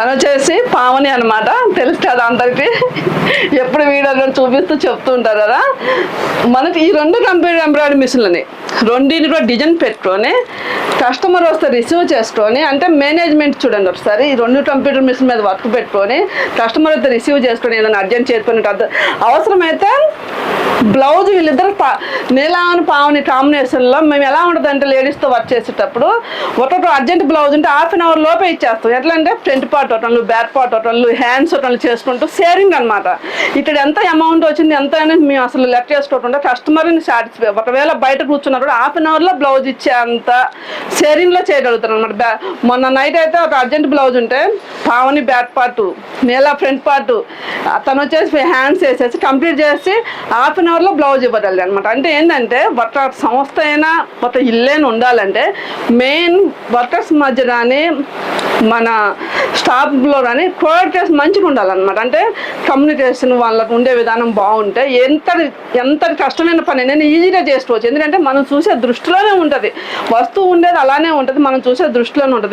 తను వచ్చేసి పావని అనమాట, తెలుసు కదా అందరికి, ఎప్పుడు వీడియోలో చూపిస్తూ చెప్తూ ఉంటారు కదా. మనకి ఈ 2 కంప్యూటర్ ఎంబ్రాయిడరీ మిషన్లని రెండింటిని కూడా డిజైన్ పెట్టుకొని కస్టమర్ వస్తే రిసీవ్ చేసుకొని, అంటే మేనేజ్మెంట్ చూడండి ఒకసారి, ఈ 2 కంప్యూటర్ మిషన్ మీద వర్క్ పెట్టుకొని కస్టమర్ వస్తే రిసీవ్ చేసుకొని ఏదైనా అర్జెంట్ చేసుకుని అవసరమైతే బ్లౌజ్ వీళ్ళిద్దరు నీలాని పావని కాంబినేషన్లో మేము ఎలా ఉంటుంది అంటే లేడీస్తో వర్క్ చేసేటప్పుడు ఒకటి అర్జెంట్ బ్లౌజ్ ఉంటే ½ అన్ అవర్ లోపే ఇచ్చేస్తాం. ఎట్లా అంటే ఫ్రంట్ పార్ట్ ఒకళ్ళు, బ్యాక్ పార్ట్ ఒకళ్ళు, హ్యాండ్స్ ఒకళ్ళు చేసుకుంటూ షేరింగ్ అనమాట. ఇక్కడ ఎంత అమౌంట్ వచ్చింది ఎంత అనేది మేము అసలు లెక్క చేసుకోకుండా కస్టమర్ని సాటిస్ఫై, ఒకవేళ బయట కూర్చున్నా కూడా ½ అన్ అవర్లో బ్లౌజ్ ఇచ్చే అంత షేరింగ్లో చేయగలుగుతారు అనమాట. మొన్న నైట్ అయితే ఒక అర్జెంట్ బ్లౌజ్ ఉంటే పావని బ్యాక్ పార్ట్, నీలా ఫ్రంట్ పార్ట్, తను వచ్చేసి హ్యాండ్స్ వేసేసి కంప్లీట్ చేసి ½ అన్ అవర్లో బ్లౌజ్ ఇవ్వగలరు అనమాట. అంటే ఏంటంటే వర్కర్స్ సంస్థ అయినా ఒక ఇల్లేని ఉండాలంటే మెయిన్ వర్కర్స్ మధ్య కానీ మన స్టాఫ్లో కానీ కోఆర్డినేషన్ మంచిగా ఉండాలన్నమాట. అంటే కమ్యూనికేషన్ వాళ్ళకు ఉండే విధానం బాగుంటే ఎంత కష్టమైన పని నేను ఈజీగా చేసుకోవచ్చు. ఎందుకంటే మనం చూసే దృష్టిలోనే ఉంటుంది, వస్తువు ఉండేది అలానే ఉంటుంది, మనం చూసే దృష్టిలోనే ఉంటుంది.